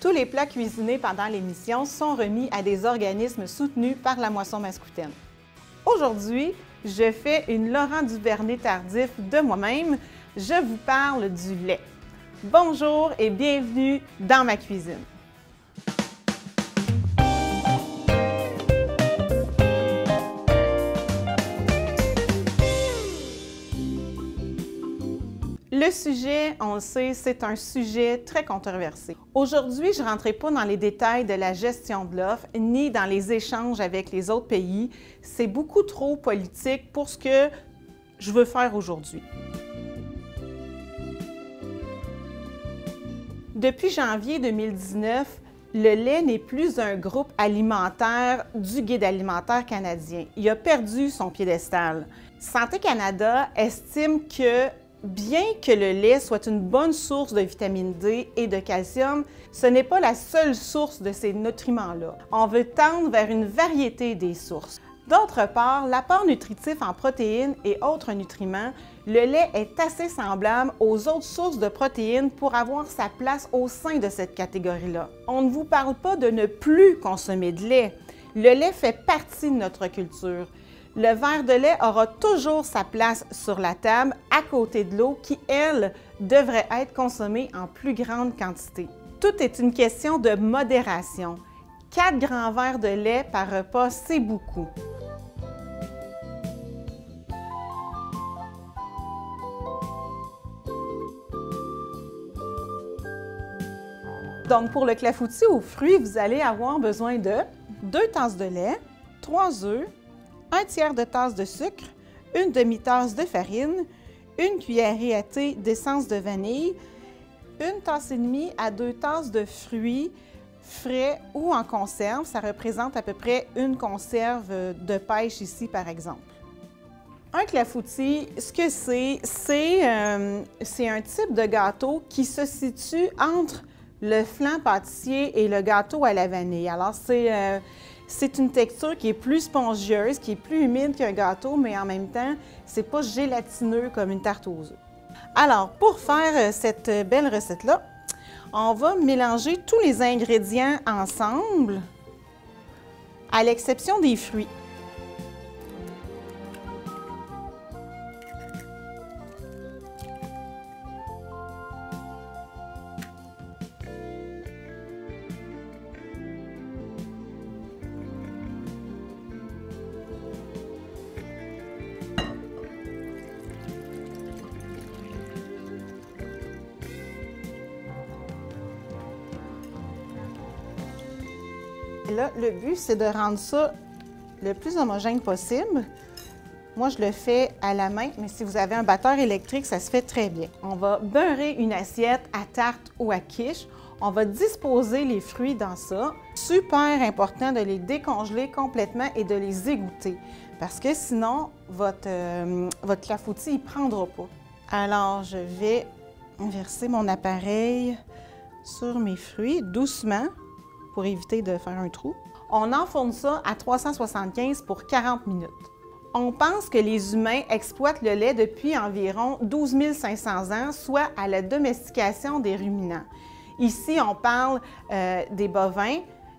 Tous les plats cuisinés pendant l'émission sont remis à des organismes soutenus par la Moisson Mascoutaine. Aujourd'hui, je fais une Laurent Duvernay tardif de moi-même. Je vous parle du lait. Bonjour et bienvenue dans ma cuisine. Le sujet, on le sait, c'est un sujet très controversé. Aujourd'hui, je ne rentrerai pas dans les détails de la gestion de l'offre, ni dans les échanges avec les autres pays. C'est beaucoup trop politique pour ce que je veux faire aujourd'hui. Depuis janvier 2019, le lait n'est plus un groupe alimentaire du Guide alimentaire canadien. Il a perdu son piédestal. Santé Canada estime que bien que le lait soit une bonne source de vitamine D et de calcium, ce n'est pas la seule source de ces nutriments-là. On veut tendre vers une variété des sources. D'autre part, l'apport nutritif en protéines et autres nutriments, le lait est assez semblable aux autres sources de protéines pour avoir sa place au sein de cette catégorie-là. On ne vous parle pas de ne plus consommer de lait. Le lait fait partie de notre culture. Le verre de lait aura toujours sa place sur la table à côté de l'eau qui, elle, devrait être consommée en plus grande quantité. Tout est une question de modération. 4 grands verres de lait par repas, c'est beaucoup. Donc, pour le clafoutis aux fruits, vous allez avoir besoin de 2 tasses de lait, 3 œufs, 1 tiers de tasse de sucre, 1 demi-tasse de farine, 1 cuillerée à thé d'essence de vanille, 1 tasse et demie à 2 tasses de fruits frais ou en conserve. Ça représente à peu près une conserve de pêche ici, par exemple. Un clafoutis, ce que c'est un type de gâteau qui se situe entre le flan pâtissier et le gâteau à la vanille. Alors, c'est une texture qui est plus spongieuse, qui est plus humide qu'un gâteau, mais en même temps, c'est pas gélatineux comme une tarte aux œufs. Alors, pour faire cette belle recette-là, on va mélanger tous les ingrédients ensemble, à l'exception des fruits. Là, le but, c'est de rendre ça le plus homogène possible. Moi, je le fais à la main, mais si vous avez un batteur électrique, ça se fait très bien. On va beurrer une assiette à tarte ou à quiche. On va disposer les fruits dans ça. Super important de les décongeler complètement et de les égoutter, parce que sinon, votre clafoutis, il ne prendra pas. Alors, je vais verser mon appareil sur mes fruits doucement, pour éviter de faire un trou. On enfourne ça à 375 pour 40 minutes. On pense que les humains exploitent le lait depuis environ 12 500 ans, soit à la domestication des ruminants. Ici, on parle des bovins,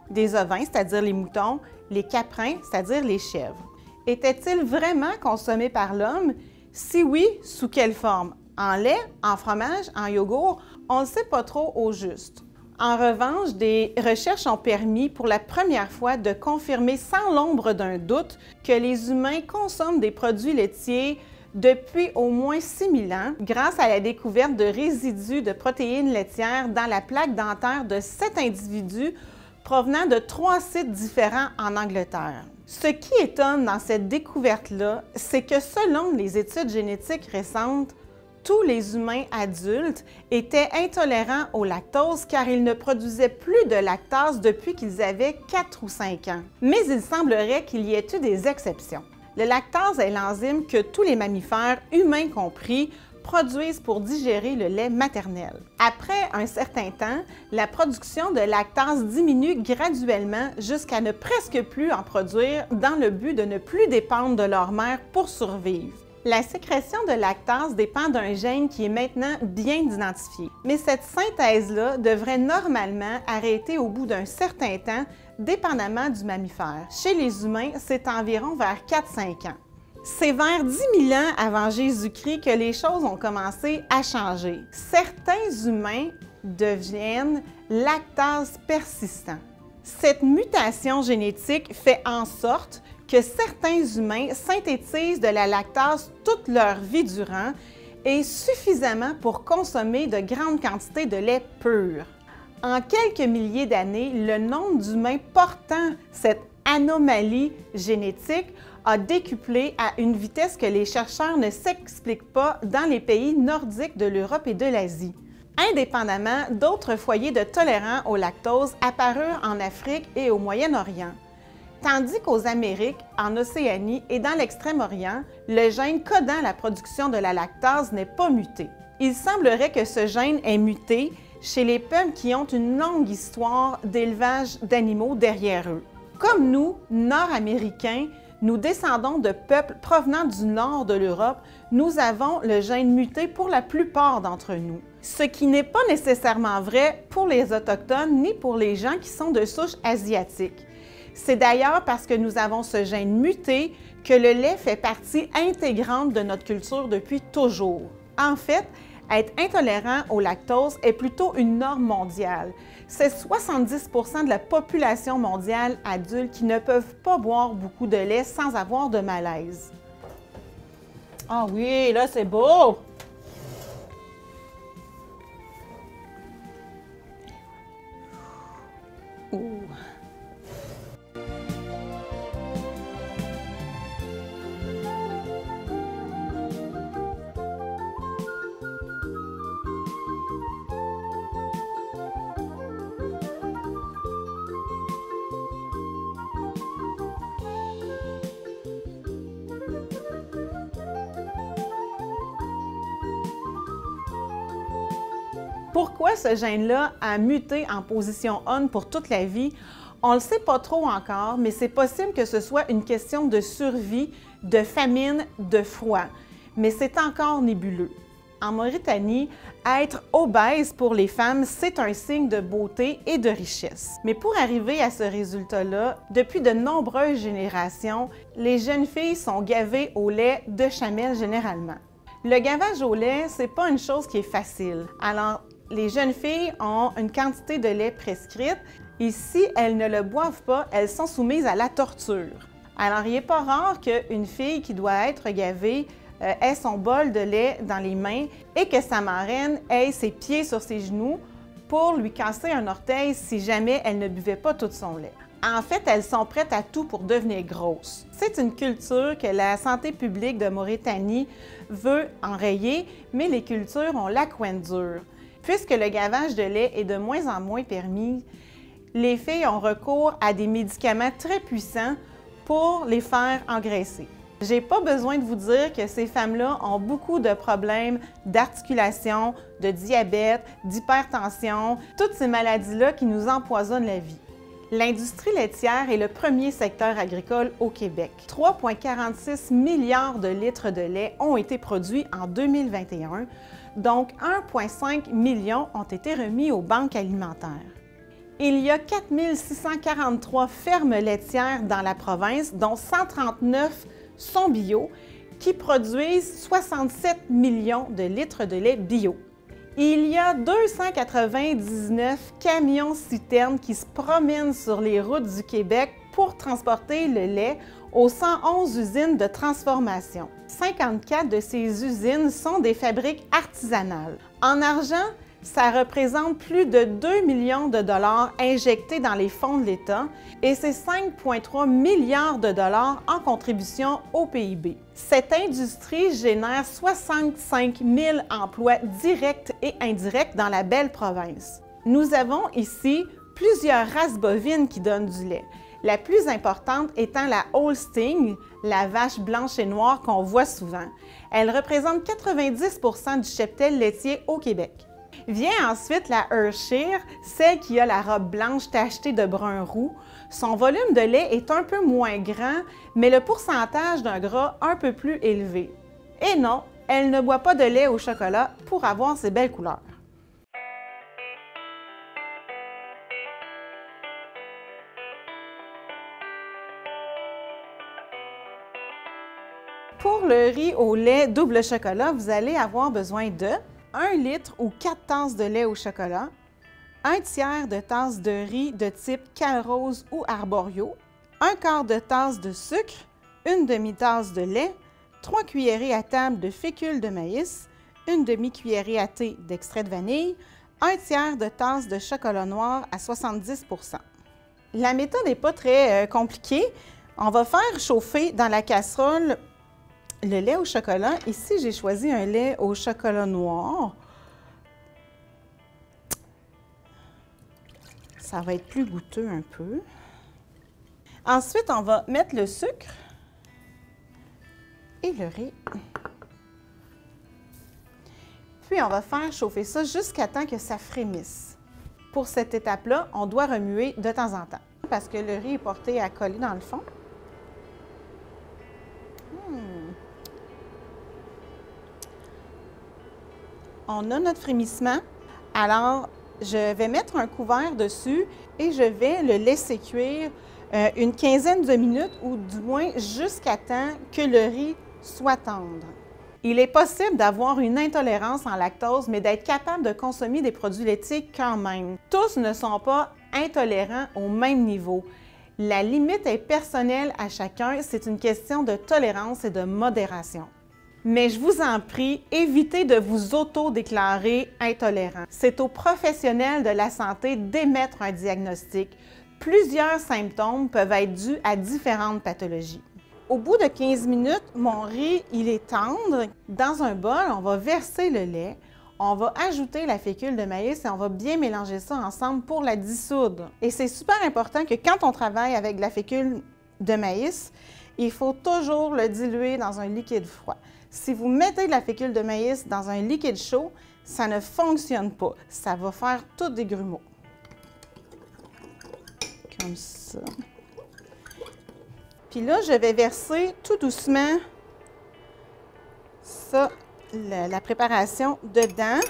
des ovins, c'est-à-dire les moutons, les caprins, c'est-à-dire les chèvres. Était-il vraiment consommé par l'homme? Si oui, sous quelle forme? En lait, en fromage, en yogourt? On ne sait pas trop au juste. En revanche, des recherches ont permis pour la première fois de confirmer sans l'ombre d'un doute que les humains consomment des produits laitiers depuis au moins 6000 ans grâce à la découverte de résidus de protéines laitières dans la plaque dentaire de 7 individus provenant de 3 sites différents en Angleterre. Ce qui étonne dans cette découverte-là, c'est que selon les études génétiques récentes, tous les humains adultes étaient intolérants au lactose car ils ne produisaient plus de lactase depuis qu'ils avaient 4 ou 5 ans. Mais il semblerait qu'il y ait eu des exceptions. Le lactase est l'enzyme que tous les mammifères, humains compris, produisent pour digérer le lait maternel. Après un certain temps, la production de lactase diminue graduellement jusqu'à ne presque plus en produire dans le but de ne plus dépendre de leur mère pour survivre. La sécrétion de lactase dépend d'un gène qui est maintenant bien identifié. Mais cette synthèse-là devrait normalement arrêter au bout d'un certain temps, dépendamment du mammifère. Chez les humains, c'est environ vers 4-5 ans. C'est vers 10 000 ans avant Jésus-Christ que les choses ont commencé à changer. Certains humains deviennent lactase persistants. Cette mutation génétique fait en sorte que certains humains synthétisent de la lactase toute leur vie durant et suffisamment pour consommer de grandes quantités de lait pur. En quelques milliers d'années, le nombre d'humains portant cette anomalie génétique a décuplé à une vitesse que les chercheurs ne s'expliquent pas dans les pays nordiques de l'Europe et de l'Asie. Indépendamment, d'autres foyers de tolérants au lactose apparurent en Afrique et au Moyen-Orient. Tandis qu'aux Amériques, en Océanie et dans l'Extrême-Orient, le gène codant la production de la lactase n'est pas muté. Il semblerait que ce gène est muté chez les peuples qui ont une longue histoire d'élevage d'animaux derrière eux. Comme nous, Nord-Américains, nous descendons de peuples provenant du nord de l'Europe, nous avons le gène muté pour la plupart d'entre nous. Ce qui n'est pas nécessairement vrai pour les Autochtones ni pour les gens qui sont de souche asiatique. C'est d'ailleurs parce que nous avons ce gène muté que le lait fait partie intégrante de notre culture depuis toujours. En fait, être intolérant au lactose est plutôt une norme mondiale. C'est 70 % de la population mondiale adulte qui ne peuvent pas boire beaucoup de lait sans avoir de malaise. Ah oui, là c'est beau! Ouh. Pourquoi ce gène-là a muté en position on pour toute la vie? On ne le sait pas trop encore, mais c'est possible que ce soit une question de survie, de famine, de froid. Mais c'est encore nébuleux. En Mauritanie, être obèse pour les femmes, c'est un signe de beauté et de richesse. Mais pour arriver à ce résultat-là, depuis de nombreuses générations, les jeunes filles sont gavées au lait de chamelle généralement. Le gavage au lait, c'est pas une chose qui est facile. Alors, les jeunes filles ont une quantité de lait prescrite et si elles ne le boivent pas, elles sont soumises à la torture. Alors, il n'est pas rare qu'une fille qui doit être gavée ait son bol de lait dans les mains et que sa marraine ait ses pieds sur ses genoux pour lui casser un orteil si jamais elle ne buvait pas tout son lait. En fait, elles sont prêtes à tout pour devenir grosses. C'est une culture que la santé publique de Mauritanie veut enrayer, mais les cultures ont la coin dure. Puisque le gavage de lait est de moins en moins permis, les filles ont recours à des médicaments très puissants pour les faire engraisser. J'ai pas besoin de vous dire que ces femmes-là ont beaucoup de problèmes d'articulation, de diabète, d'hypertension, toutes ces maladies-là qui nous empoisonnent la vie. L'industrie laitière est le premier secteur agricole au Québec. 3,46 milliards de litres de lait ont été produits en 2021, donc 1,5 million ont été remis aux banques alimentaires. Il y a 4 643 fermes laitières dans la province, dont 139 sont bio, qui produisent 67 millions de litres de lait bio. Il y a 299 camions-citernes qui se promènent sur les routes du Québec pour transporter le lait aux 111 usines de transformation. 54 de ces usines sont des fabriques artisanales. En argent, ça représente plus de 2 millions de dollars injectés dans les fonds de l'État et c'est 5,3 milliards de dollars en contribution au PIB. Cette industrie génère 65 000 emplois directs et indirects dans la belle province. Nous avons ici plusieurs races bovines qui donnent du lait. La plus importante étant la Holstein, la vache blanche et noire qu'on voit souvent. Elle représente 90 % du cheptel laitier au Québec. Vient ensuite la Ayrshire, celle qui a la robe blanche tachetée de brun roux. Son volume de lait est un peu moins grand, mais le pourcentage d'un gras un peu plus élevé. Et non, elle ne boit pas de lait au chocolat pour avoir ces belles couleurs. Pour le riz au lait double chocolat, vous allez avoir besoin de 1 litre ou 4 tasses de lait au chocolat, 1 tiers de tasse de riz de type Calrose ou Arborio, 1/4 de tasse de sucre, 1 demi-tasse de lait, 3 cuillerées à table de fécule de maïs, 1 demi-cuillerée à thé d'extrait de vanille, 1 tiers de tasse de chocolat noir à 70 %. La méthode n'est pas très compliquée. On va faire chauffer dans la casserole le lait au chocolat. Ici, j'ai choisi un lait au chocolat noir. Ça va être plus goûteux un peu. Ensuite, on va mettre le sucre et le riz. Puis, on va faire chauffer ça jusqu'à temps que ça frémisse. Pour cette étape-là, on doit remuer de temps en temps parce que le riz est porté à coller dans le fond. On a notre frémissement. Alors, je vais mettre un couvert dessus et je vais le laisser cuire une quinzaine de minutes ou du moins jusqu'à temps que le riz soit tendre. Il est possible d'avoir une intolérance en lactose, mais d'être capable de consommer des produits laitiers quand même. Tous ne sont pas intolérants au même niveau. La limite est personnelle à chacun, c'est une question de tolérance et de modération. Mais je vous en prie, évitez de vous auto-déclarer intolérant. C'est aux professionnels de la santé d'émettre un diagnostic. Plusieurs symptômes peuvent être dus à différentes pathologies. Au bout de 15 minutes, mon riz, il est tendre. Dans un bol, on va verser le lait, on va ajouter la fécule de maïs et on va bien mélanger ça ensemble pour la dissoudre. Et c'est super important que quand on travaille avec de la fécule de maïs, il faut toujours le diluer dans un liquide froid. Si vous mettez de la fécule de maïs dans un liquide chaud, ça ne fonctionne pas. Ça va faire tous des grumeaux. Comme ça. Puis là, je vais verser tout doucement ça, la préparation dedans,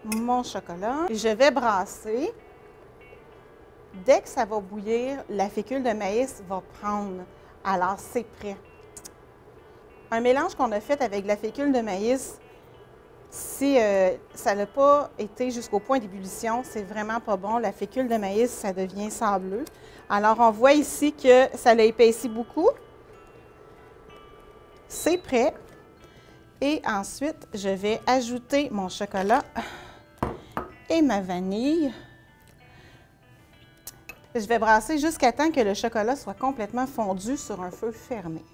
mon chocolat. Puis je vais brasser. Dès que ça va bouillir, la fécule de maïs va prendre. Alors, c'est prêt. Un mélange qu'on a fait avec la fécule de maïs, si ça n'a pas été jusqu'au point d'ébullition, c'est vraiment pas bon. La fécule de maïs, ça devient sableux. Alors, on voit ici que ça l'a épaissi beaucoup. C'est prêt. Et ensuite, je vais ajouter mon chocolat et ma vanille. Je vais brasser jusqu'à temps que le chocolat soit complètement fondu sur un feu fermé.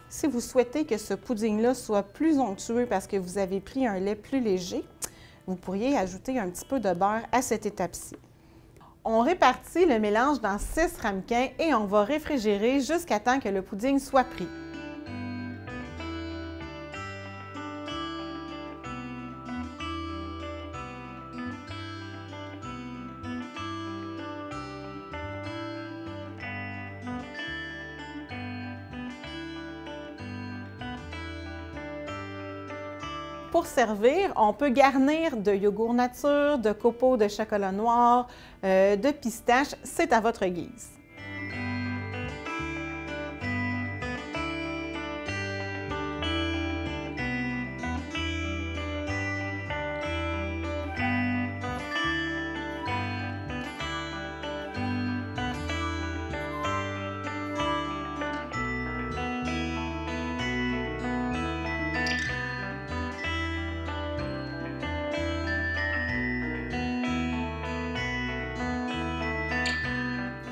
Si vous souhaitez que ce pudding-là soit plus onctueux parce que vous avez pris un lait plus léger, vous pourriez ajouter un petit peu de beurre à cette étape-ci. On répartit le mélange dans 6 ramequins et on va réfrigérer jusqu'à temps que le pudding soit pris. Pour servir, on peut garnir de yogourt nature, de copeaux de chocolat noir, de pistache, c'est à votre guise.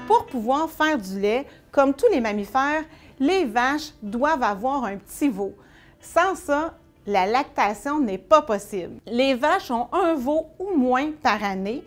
Pour pouvoir faire du lait, comme tous les mammifères, les vaches doivent avoir un petit veau. Sans ça, la lactation n'est pas possible. Les vaches ont un veau ou moins par année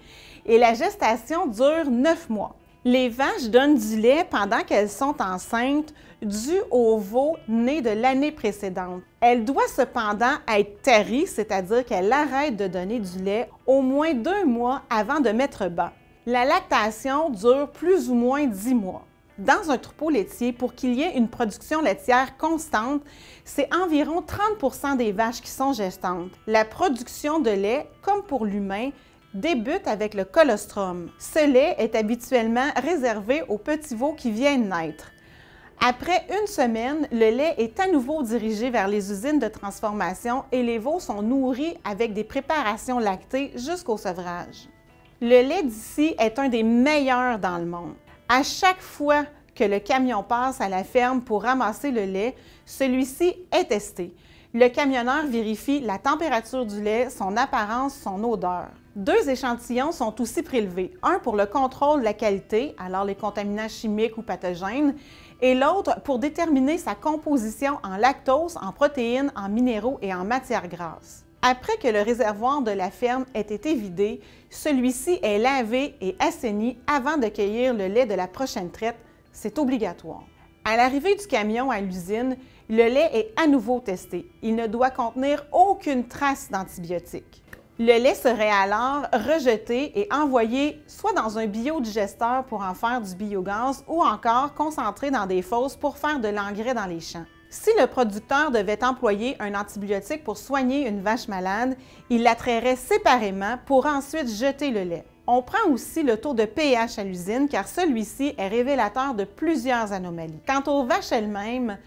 et la gestation dure 9 mois. Les vaches donnent du lait pendant qu'elles sont enceintes dû au veau né de l'année précédente. Elle doit cependant être tarie, c'est-à-dire qu'elle arrête de donner du lait au moins 2 mois avant de mettre bas. La lactation dure plus ou moins 10 mois. Dans un troupeau laitier, pour qu'il y ait une production laitière constante, c'est environ 30 des vaches qui sont gestantes. La production de lait, comme pour l'humain, débute avec le colostrum. Ce lait est habituellement réservé aux petits veaux qui viennent naître. Après une semaine, le lait est à nouveau dirigé vers les usines de transformation et les veaux sont nourris avec des préparations lactées jusqu'au sevrage. Le lait d'ici est un des meilleurs dans le monde. À chaque fois que le camion passe à la ferme pour ramasser le lait, celui-ci est testé. Le camionneur vérifie la température du lait, son apparence, son odeur. 2 échantillons sont aussi prélevés, un pour le contrôle de la qualité, alors les contaminants chimiques ou pathogènes, et l'autre pour déterminer sa composition en lactose, en protéines, en minéraux et en matières grasses. Après que le réservoir de la ferme ait été vidé, celui-ci est lavé et assaini avant de cueillir le lait de la prochaine traite. C'est obligatoire. À l'arrivée du camion à l'usine, le lait est à nouveau testé. Il ne doit contenir aucune trace d'antibiotiques. Le lait serait alors rejeté et envoyé soit dans un biodigesteur pour en faire du biogaz ou encore concentré dans des fosses pour faire de l'engrais dans les champs. Si le producteur devait employer un antibiotique pour soigner une vache malade, il la trairait séparément pour ensuite jeter le lait. On prend aussi le taux de pH à l'usine car celui-ci est révélateur de plusieurs anomalies. Quant aux vaches elles-mêmes,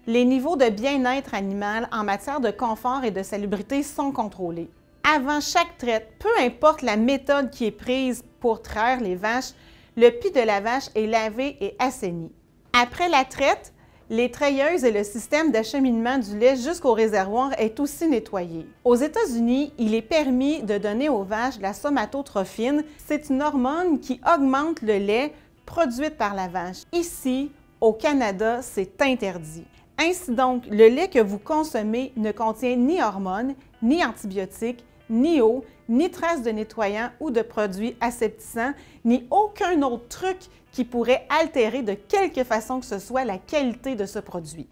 les niveaux de bien-être animal en matière de confort et de salubrité sont contrôlés. Avant chaque traite, peu importe la méthode qui est prise pour traire les vaches, le pis de la vache est lavé et assaini. Après la traite, les treilleuses et le système d'acheminement du lait jusqu'au réservoir est aussi nettoyé. Aux États-Unis, il est permis de donner aux vaches de la somatotrophine. C'est une hormone qui augmente le lait produit par la vache. Ici, au Canada, c'est interdit. Ainsi donc, le lait que vous consommez ne contient ni hormones, ni antibiotiques, ni eau, ni traces de nettoyants ou de produits aseptissants, ni aucun autre truc qui pourrait altérer de quelque façon que ce soit la qualité de ce produit.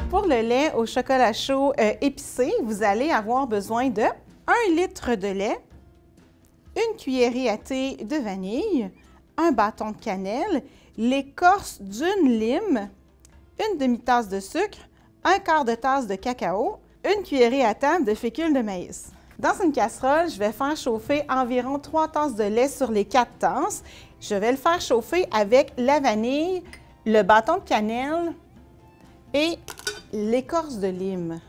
Pour le lait au chocolat chaud épicé, vous allez avoir besoin de 1 litre de lait, une cuillerée à thé de vanille, un bâton de cannelle, l'écorce d'une lime, une demi-tasse de sucre, un quart de tasse de cacao, une cuillerée à table de fécule de maïs. Dans une casserole, je vais faire chauffer environ 3 tasses de lait sur les 4 tasses. Je vais le faire chauffer avec la vanille, le bâton de cannelle et l'écorce de lime.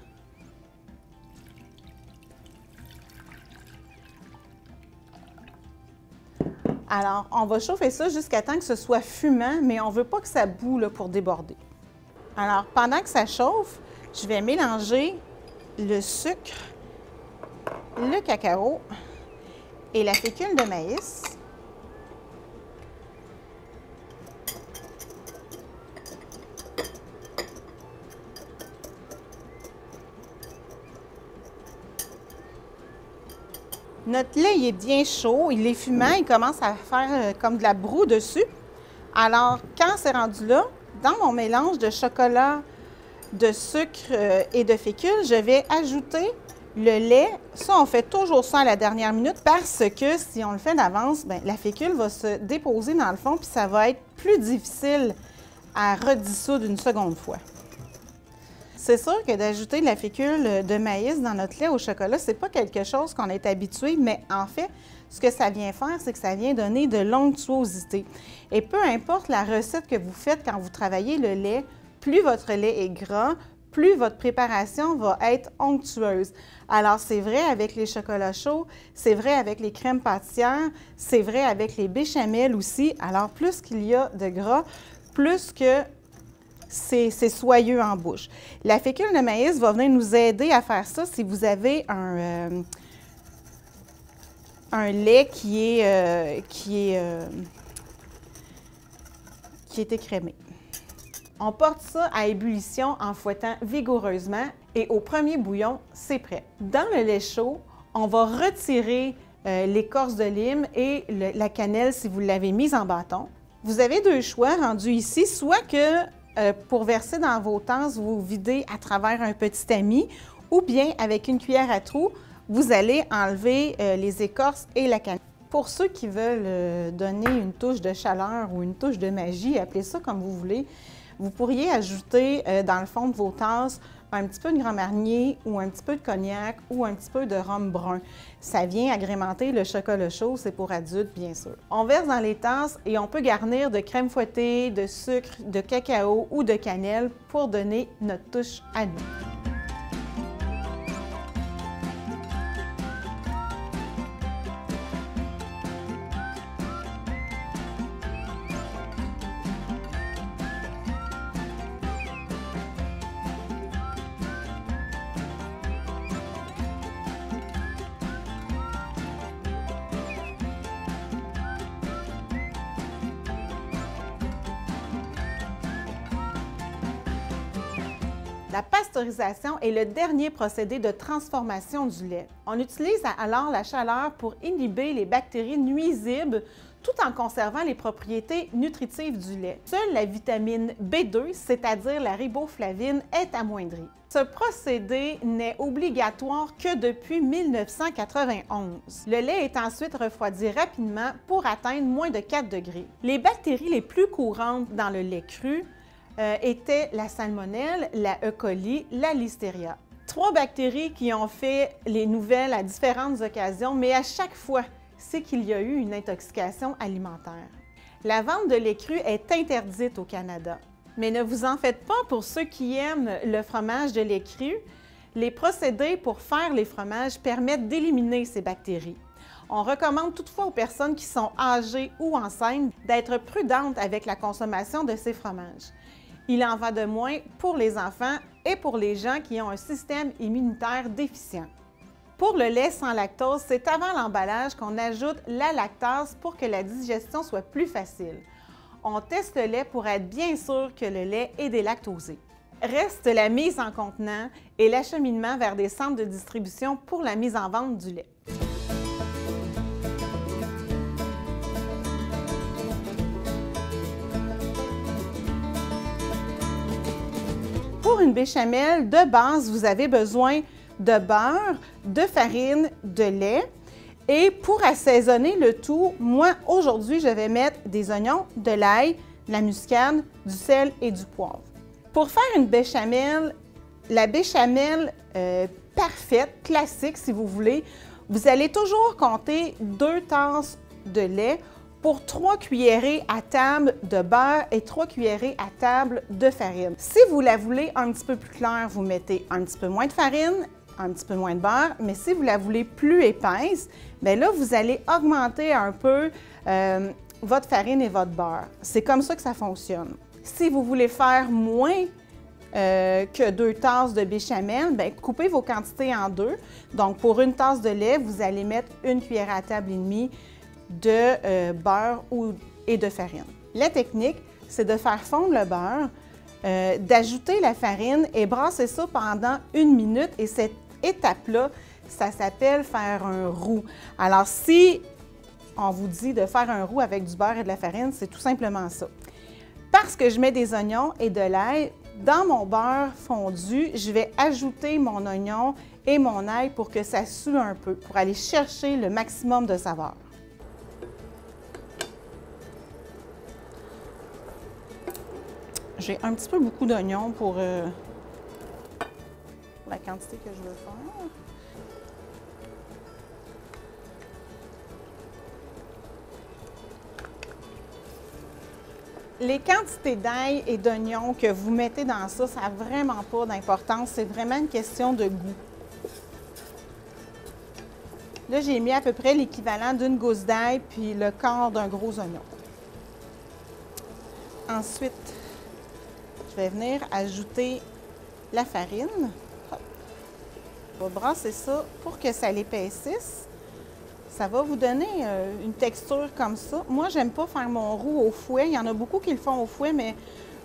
Alors, on va chauffer ça jusqu'à temps que ce soit fumant, mais on ne veut pas que ça boue là, pour déborder. Alors, pendant que ça chauffe, je vais mélanger le sucre, le cacao et la fécule de maïs. Notre lait il est bien chaud, il est fumant, il commence à faire comme de la broue dessus. Alors, quand c'est rendu là, dans mon mélange de chocolat, de sucre et de fécule, je vais ajouter le lait. Ça, on fait toujours ça à la dernière minute parce que si on le fait d'avance, la fécule va se déposer dans le fond puis ça va être plus difficile à redissoudre une seconde fois. C'est sûr que d'ajouter de la fécule de maïs dans notre lait au chocolat, c'est pas quelque chose qu'on est habitué, mais en fait, ce que ça vient faire, c'est que ça vient donner de l'onctuosité. Et peu importe la recette que vous faites quand vous travaillez le lait, plus votre lait est gras, plus votre préparation va être onctueuse. Alors, c'est vrai avec les chocolats chauds, c'est vrai avec les crèmes pâtissières, c'est vrai avec les béchamels aussi. Alors, plus qu'il y a de gras, plus que c'est soyeux en bouche. La fécule de maïs va venir nous aider à faire ça si vous avez un lait qui est écrémé. On porte ça à ébullition en fouettant vigoureusement et au premier bouillon, c'est prêt. Dans le lait chaud, on va retirer l'écorce de lime et la cannelle si vous l'avez mise en bâton. Vous avez 2 choix rendus ici, soit que pour verser dans vos tasses, vous videz à travers un petit tamis ou bien avec une cuillère à trous, vous allez enlever les écorces et la cannelle. Pour ceux qui veulent donner une touche de chaleur ou une touche de magie, appelez ça comme vous voulez, vous pourriez ajouter dans le fond de vos tasses un petit peu de Grand Marnier ou un petit peu de cognac ou un petit peu de rhum brun. Ça vient agrémenter le chocolat chaud, c'est pour adultes bien sûr. On verse dans les tasses et on peut garnir de crème fouettée, de sucre, de cacao ou de cannelle pour donner notre touche à nous. La pasteurisation est le dernier procédé de transformation du lait. On utilise alors la chaleur pour inhiber les bactéries nuisibles tout en conservant les propriétés nutritives du lait. Seule la vitamine B2, c'est-à-dire la riboflavine, est amoindrie. Ce procédé n'est obligatoire que depuis 1991. Le lait est ensuite refroidi rapidement pour atteindre moins de 4 degrés. Les bactéries les plus courantes dans le lait cru étaient la salmonelle, la E. coli, la listeria. 3 bactéries qui ont fait les nouvelles à différentes occasions, mais à chaque fois, c'est qu'il y a eu une intoxication alimentaire. La vente de lait cru est interdite au Canada. Mais ne vous en faites pas pour ceux qui aiment le fromage de lait cru. Les procédés pour faire les fromages permettent d'éliminer ces bactéries. On recommande toutefois aux personnes qui sont âgées ou enceintes d'être prudentes avec la consommation de ces fromages. Il en va de moins pour les enfants et pour les gens qui ont un système immunitaire déficient. Pour le lait sans lactose, c'est avant l'emballage qu'on ajoute la lactase pour que la digestion soit plus facile. On teste le lait pour être bien sûr que le lait est délactosé. Reste la mise en contenant et l'acheminement vers des centres de distribution pour la mise en vente du lait. Pour une béchamel de base, vous avez besoin de beurre, de farine, de lait. Et pour assaisonner le tout, moi, aujourd'hui, je vais mettre des oignons, de l'ail, de la muscade, du sel et du poivre. Pour faire une béchamel, la béchamel parfaite, classique si vous voulez, vous allez toujours compter 2 tasses de lait pour 3 cuillerées à table de beurre et 3 cuillerées à table de farine. Si vous la voulez un petit peu plus claire, vous mettez un petit peu moins de farine, un petit peu moins de beurre, mais si vous la voulez plus épaisse, bien là, vous allez augmenter un peu votre farine et votre beurre. C'est comme ça que ça fonctionne. Si vous voulez faire moins que 2 tasses de béchamel, bien, coupez vos quantités en 2. Donc, pour une tasse de lait, vous allez mettre 1 cuillère à table et demie de beurre et de farine. La technique, c'est de faire fondre le beurre, d'ajouter la farine et brasser ça pendant 1 minute. Et cette étape-là, ça s'appelle faire un roux. Alors, si on vous dit de faire un roux avec du beurre et de la farine, c'est tout simplement ça. Parce que je mets des oignons et de l'ail, dans mon beurre fondu, je vais ajouter mon oignon et mon ail pour que ça sue un peu, pour aller chercher le maximum de saveur. J'ai un petit peu beaucoup d'oignons pour la quantité que je veux faire. Les quantités d'ail et d'oignons que vous mettez dans ça, ça n'a vraiment pas d'importance. C'est vraiment une question de goût. Là, j'ai mis à peu près l'équivalent d'une gousse d'ail puis le quart d'un gros oignon. Ensuite, je vais venir ajouter la farine. Hop. On va brasser ça pour que ça l'épaississe. Ça va vous donner une texture comme ça. Moi, j'aime pas faire mon roux au fouet. Il y en a beaucoup qui le font au fouet, mais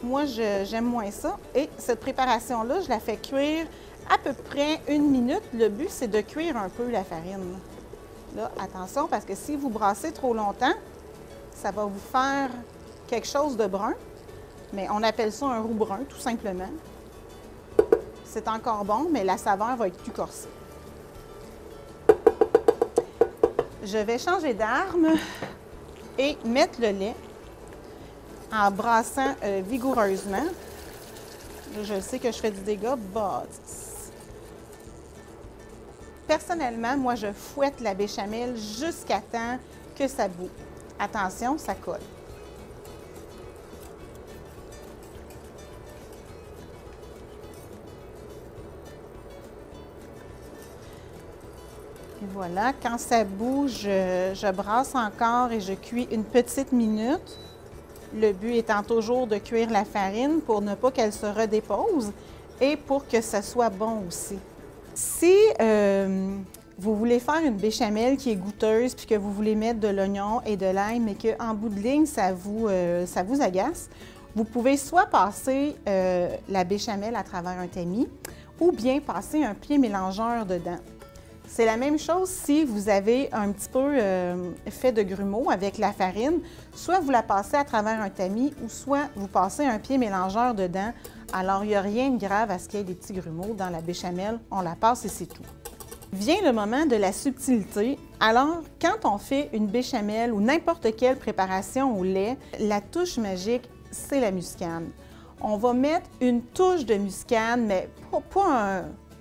moi, j'aime moins ça. Et cette préparation-là, je la fais cuire à peu près 1 minute. Le but, c'est de cuire un peu la farine. Là, attention, parce que si vous brassez trop longtemps, ça va vous faire quelque chose de brun. Mais on appelle ça un roux brun, tout simplement. c'est encore bon, mais la saveur va être plus corsée. Je vais changer d'arme et mettre le lait en brassant vigoureusement. Là, je sais que je fais du dégât, bâtisse. Personnellement, moi, je fouette la béchamel jusqu'à temps que ça bout. Attention, ça colle. Et voilà, quand ça bouge, je brasse encore et je cuis une petite minute. Le but étant toujours de cuire la farine pour ne pas qu'elle se redépose et pour que ça soit bon aussi. Si vous voulez faire une béchamel qui est goûteuse puis que vous voulez mettre de l'oignon et de l'ail, mais qu'en bout de ligne, ça vous agace, vous pouvez soit passer la béchamel à travers un tamis ou bien passer un pied mélangeur dedans. C'est la même chose si vous avez un petit peu fait de grumeaux avec la farine. Soit vous la passez à travers un tamis ou soit vous passez un pied mélangeur dedans. Alors, il n'y a rien de grave à ce qu'il y ait des petits grumeaux dans la béchamel. On la passe et c'est tout. Vient le moment de la subtilité. Alors, quand on fait une béchamel ou n'importe quelle préparation au lait, la touche magique, c'est la muscade. On va mettre une touche de muscade, mais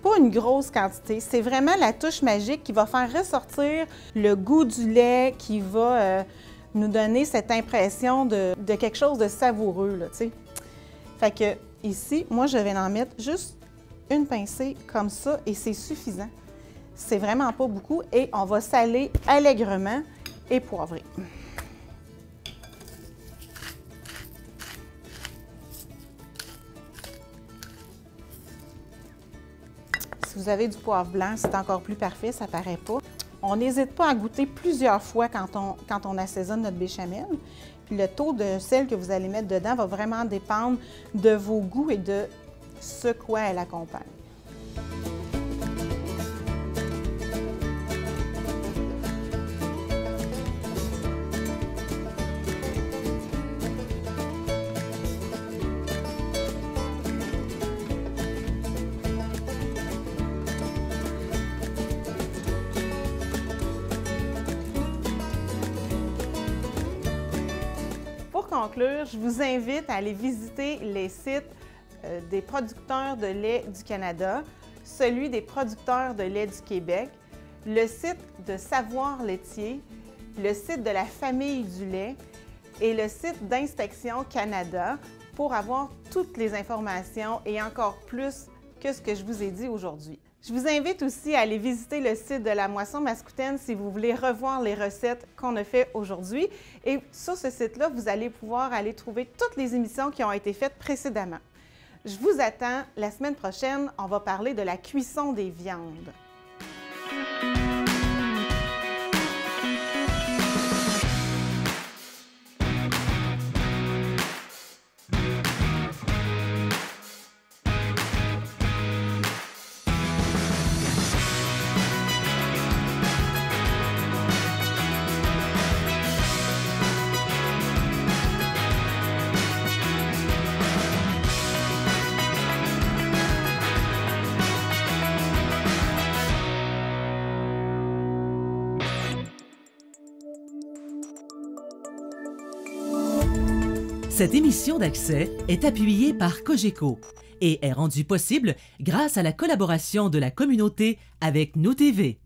pas une grosse quantité. C'est vraiment la touche magique qui va faire ressortir le goût du lait, qui va nous donner cette impression de quelque chose de savoureux, là, tu sais. Fait que ici, moi, je vais en mettre juste une pincée comme ça et c'est suffisant. C'est vraiment pas beaucoup et on va saler allègrement et poivrer. Si vous avez du poivre blanc, c'est encore plus parfait, ça paraît pas. On n'hésite pas à goûter plusieurs fois quand on assaisonne notre béchamel. Puis le taux de sel que vous allez mettre dedans va vraiment dépendre de vos goûts et de ce quoi elle accompagne. Pour conclure, je vous invite à aller visiter les sites des producteurs de lait du Canada, celui des producteurs de lait du Québec, le site de Savoir laitier, le site de la Famille du lait et le site d'Inspection Canada pour avoir toutes les informations et encore plus que ce que je vous ai dit aujourd'hui. Je vous invite aussi à aller visiter le site de la Moisson Mascoutaine si vous voulez revoir les recettes qu'on a faites aujourd'hui. Et sur ce site-là, vous allez pouvoir aller trouver toutes les émissions qui ont été faites précédemment. Je vous attends la semaine prochaine, on va parler de la cuisson des viandes. Cette émission d'Accès est appuyée par Cogeco et est rendue possible grâce à la collaboration de la communauté avec Nous TV.